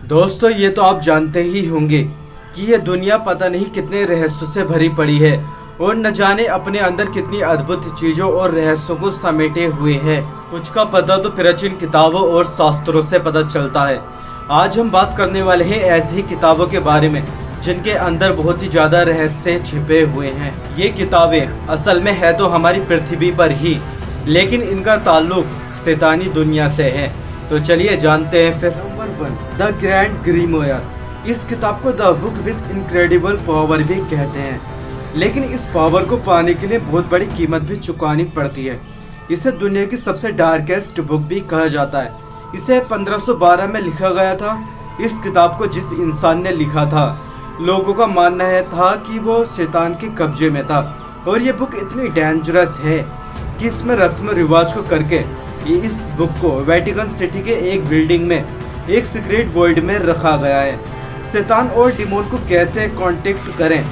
दोस्तों, ये तो आप जानते ही होंगे कि ये दुनिया पता नहीं कितने रहस्यों से भरी पड़ी है और न जाने अपने अंदर कितनी अद्भुत चीजों और रहस्यों को समेटे हुए है। कुछ का पता तो प्राचीन किताबों और शास्त्रों से पता चलता है। आज हम बात करने वाले हैं ऐसी ही किताबों के बारे में जिनके अंदर बहुत ही ज्यादा रहस्य छिपे हुए हैं। ये किताबें असल में है तो हमारी पृथ्वी पर ही, लेकिन इनका ताल्लुक शैतानी दुनिया से है। तो चलिए जानते हैं फिर। Number 1, the grand grimoire. इस किताब को the book with incredible power भी कहते हैं, लेकिन इस पावर को पाने के लिए बहुत बड़ी कीमत भी चुकानी पड़ती है। इसे दुनिया की सबसे डार्केस्ट बुक भी कहा जाता है। इसे 1512 में लिखा गया था। इस किताब को जिस इंसान ने लिखा था, लोगों का मानना है था कि वो शैतान के कब्जे में था। और ये बुक इतनी डेंजरस है कि इसमें रस्म रिवाज को करके इस बुक को वेटिकन सिटी के एक बिल्डिंग में एक सीक्रेट वर्ल्ड में रखा गया है। शैतान और डिमोन को कैसे कांटेक्ट करें,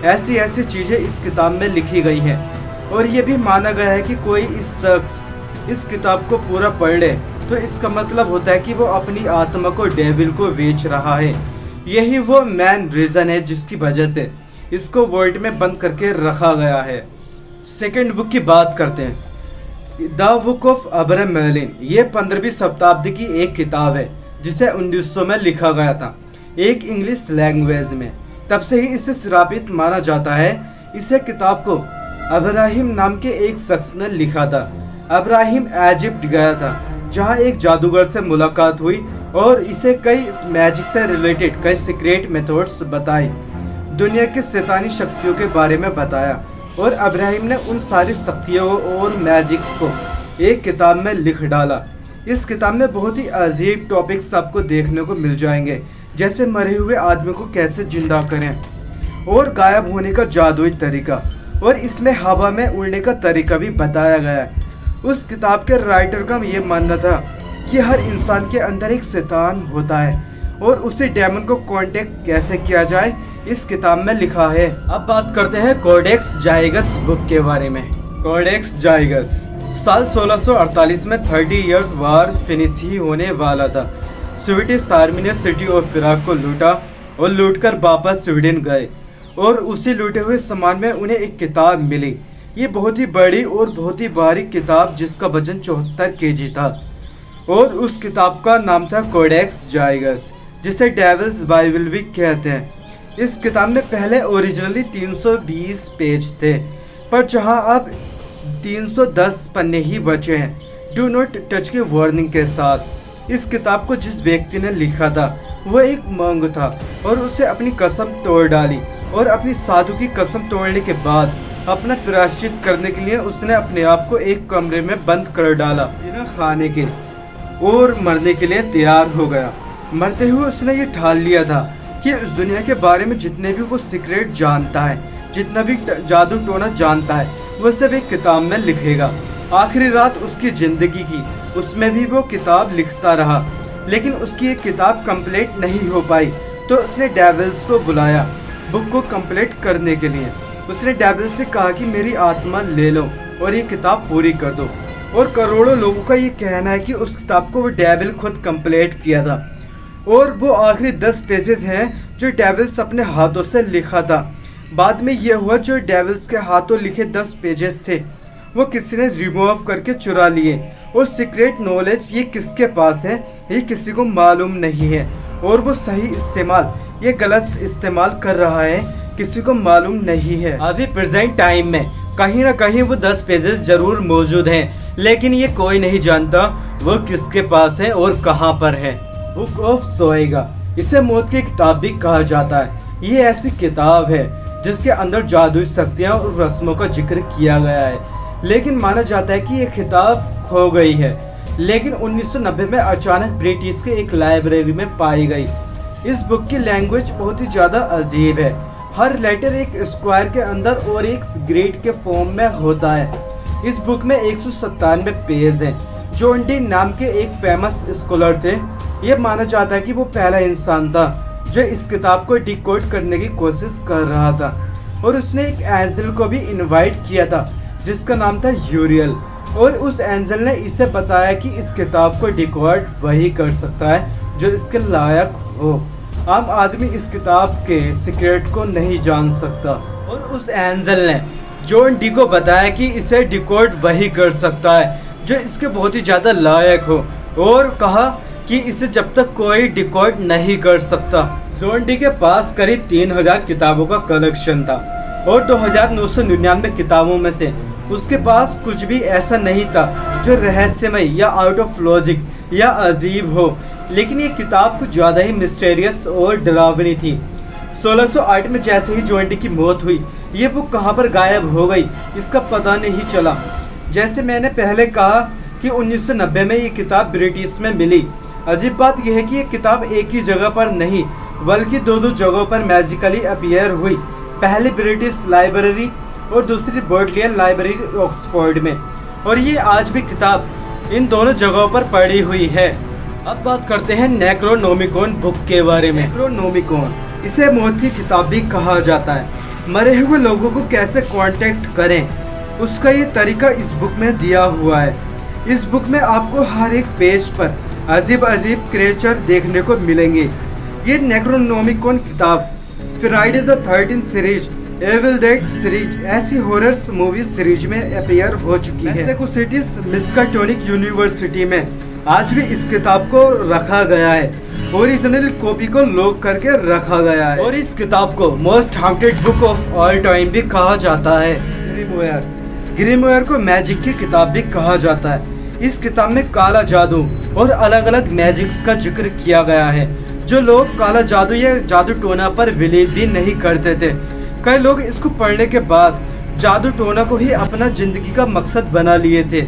ऐसी ऐसी चीजें इस किताब में लिखी गई हैं। और ये भी माना गया है कि कोई इस शख्स इस किताब को पूरा पढ़ ले तो इसका मतलब होता है कि वो अपनी आत्मा को डेविल को बेच रहा है। यही वो मेन रीजन है जिसकी वजह से इसको वर्ल्ड में बंद करके रखा गया है। सेकेंड बुक की बात करते हैं, द बुक ऑफ अब्राहम मैलिन। ये 15वीं शताब्दी की एक किताब है जिसे 1900 में लिखा गया था, एक इंग्लिश लैंग्वेज में। तब से ही इसे श्रापित माना जाता है। इसे किताब को अब्राहिम नाम के एक शख्स ने लिखा था। अब्राहिम इजिप्ट गया था जहां एक जादूगर से मुलाकात हुई और इसे कई मैजिक से रिलेटेड कई सीक्रेट मेथड्स बताई, दुनिया की शैतानी शक्तियों के बारे में बताया। और अब्राहिम ने उन सारी शक्तियों और मैजिक्स को एक किताब में लिख डाला। इस किताब में बहुत ही अजीब टॉपिक्स आपको देखने को मिल जाएंगे, जैसे मरे हुए आदमी को कैसे जिंदा करें और गायब होने का जादुई तरीका, और इसमें हवा में उड़ने का तरीका भी बताया गया है। उस किताब के राइटर का ये मानना था कि हर इंसान के अंदर एक शैतान होता है और उसी डेमन को कांटेक्ट कैसे किया जाए इस किताब में लिखा है। अब बात करते हैं कोडेक्स जाइगस बुक के बारे में। कोडेक्स जाइगस साल 1648 में 30 इयर्स वार फिनिश ही होने वाला था। स्वीडिश आर्मी ने सिटी ऑफ प्राग को लूटा और लूटकर वापस स्वीडन गए, और उसी लूटे हुए सामान में उन्हें एक किताब मिली। ये बहुत ही बड़ी और बहुत ही बारीक किताब जिसका वजन 74 केजी था, और उस किताब का नाम था कोडेक्स जाइगस, जिसे डेविल्स बाइबल भी कहते हैं। इस किताब में पहले ओरिजिनली 320 पेज थे, पर जहां अब 310 पन्ने ही बचे हैं, डू नॉट टच की वार्निंग के साथ। इस किताब को जिस व्यक्ति ने लिखा था वो एक मंग था, और उसे अपनी कसम तोड़ डाली, और अपनी साधु की कसम तोड़ने के बाद अपना प्रायश्चित करने के लिए उसने अपने आप को एक कमरे में बंद कर डाला बिना खाने के, और मरने के लिए तैयार हो गया। मरते हुए उसने ये ठान लिया था कि उस दुनिया के बारे में जितने भी वो सीक्रेट जानता है, जितना भी जादू टोना जानता है, वो सब एक किताब में लिखेगा। आखिरी रात उसकी जिंदगी की, उसमें भी वो किताब लिखता रहा, लेकिन उसकी एक किताब कंप्लीट नहीं हो पाई। तो उसने डेविल्स को बुलाया बुक को कंप्लीट करने के लिए। उसने डेविल से कहा कि मेरी आत्मा ले लो और ये किताब पूरी कर दो। और करोड़ों लोगों का ये कहना है कि उस किताब को वो डेविल खुद कंप्लीट किया था, और वो आखिरी 10 पेजेस हैं जो डेविल्स अपने हाथों से लिखा था। बाद में ये हुआ, जो डेविल्स के हाथों लिखे 10 पेजेस थे वो किसी ने रिमूव करके चुरा लिए, और सीक्रेट नॉलेज ये किसके पास है ये किसी को मालूम नहीं है, और वो सही इस्तेमाल ये गलत इस्तेमाल कर रहा है किसी को मालूम नहीं है। अभी प्रेजेंट टाइम में कहीं ना कहीं वो 10 पेजेस जरूर मौजूद हैं, लेकिन ये कोई नहीं जानता वो किसके पास है और कहाँ पर है। बुक ऑफ सोएगा, इसे मौत की किताब भी कहा जाता है। ये ऐसी किताब है जिसके अंदर जादुई शक्तियाँ और रस्मों का जिक्र किया गया है, लेकिन माना जाता है कि ये किताब खो गई है, लेकिन 1990 में अचानक ब्रिटिश के एक लाइब्रेरी में पाई गई। इस बुक की लैंग्वेज बहुत ही ज्यादा अजीब है। हर लेटर एक स्क्वायर के अंदर और एक ग्रेड के फॉर्म में होता है। इस बुक में 197 पेज हैं। जॉन डी नाम के एक फेमस स्कॉलर थे। ये माना जाता है कि वो पहला इंसान था जो इस किताब को डिकोड करने की कोशिश कर रहा था, और उसने एक एंजल को भी इनवाइट किया था जिसका नाम था यूरियल, और उस एंजल ने इसे बताया कि इस किताब को डिकोड वही कर सकता है जो इसके लायक हो। आम आदमी इस किताब के सीक्रेट को नहीं जान सकता और उस एंजल ने जॉन डी को बताया कि इसे डिकोड वही कर सकता है जो इसके बहुत ही ज़्यादा लायक हो, और कहा कि इसे जब तक कोई डिकोड नहीं कर सकता। जॉन डी के पास करीब 3000 किताबों का कलेक्शन था और 2999 किताबों में से उसके पास कुछ भी ऐसा नहीं था जो रहस्यमय या आउट ऑफ लॉजिक या अजीब हो, लेकिन ये किताब कुछ ज़्यादा ही मिस्टीरियस और डरावनी थी। 1608 में जैसे ही जॉन डी की मौत हुई, ये बुक कहाँ पर गायब हो गई इसका पता नहीं चला। जैसे मैंने पहले कहा कि 1990 में ये किताब ब्रिटिश में मिली। अजीब बात यह है कि ये किताब एक ही जगह पर नहीं बल्कि दो जगहों पर मैजिकली अपीयर हुई, पहले ब्रिटिश लाइब्रेरी और दूसरी बोडलियन लाइब्रेरी ऑक्सफोर्ड में, और ये आज भी किताब इन दोनों जगहों पर पड़ी हुई है। अब बात करते हैं नेक्रोनोमिकॉन बुक के बारे में। नेक्रोनोमिकॉन, इसे मौत की किताब भी कहा जाता है। मरे हुए लोगों को कैसे कांटेक्ट करें उसका ये तरीका इस बुक में दिया हुआ है। इस बुक में आपको हर एक पेज पर अजीब अजीब क्रिएचर देखने को मिलेंगे। ये नेक्रोनोमिकॉन किताब Friday the 13th series, Evil Dead series ऐसी हॉरर मूवी सीरीज में अपीयर हो चुकी है। मैसेचुसेट्स मिस्काटोनिक यूनिवर्सिटी में आज भी इस किताब को रखा गया है, ओरिजिनल कॉपी को लॉक करके रखा गया है, और इस किताब को most haunted book of all time भी कहा जाता है। ग्रिमोयर को मैजिक की किताब भी कहा जाता है। इस किताब में काला जादू और अलग अलग मैजिक्स का जिक्र किया गया है। जो लोग काला जादू या जादू टोना पर बिलीव भी नहीं करते थे, कई लोग इसको पढ़ने के बाद जादू टोना को ही अपना जिंदगी का मकसद बना लिए थे।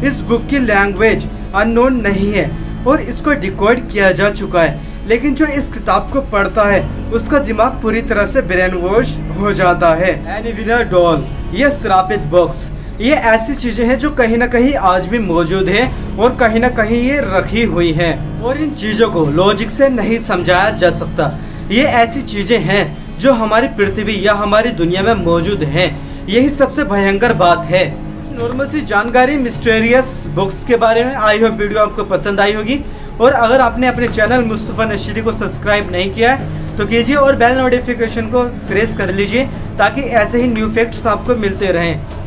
इस बुक की लैंग्वेज अननोन नहीं है और इसको डिकोड किया जा चुका है, लेकिन जो इस किताब को पढ़ता है उसका दिमाग पूरी तरह से ब्रेन वॉश हो जाता है। एनिविला डॉल, ये श्रापित बॉक्स, ये ऐसी चीजें हैं जो कहीं ना कहीं आज भी मौजूद हैं और कहीं ना कहीं ये रखी हुई हैं, और इन चीजों को लॉजिक से नहीं समझाया जा सकता। ये ऐसी चीजें हैं जो हमारी पृथ्वी या हमारी दुनिया में मौजूद हैं। यही सबसे भयंकर बात है। नॉर्मल सी जानकारी मिस्टीरियस बुक्स के बारे में। आई होप वीडियो आपको पसंद आई होगी, और अगर आपने अपने चैनल मुस्तफा नशीरी को सब्सक्राइब नहीं किया है तो कीजिए और बेल नोटिफिकेशन को प्रेस कर लीजिए ताकि ऐसे ही न्यू फैक्ट्स आपको मिलते रहें।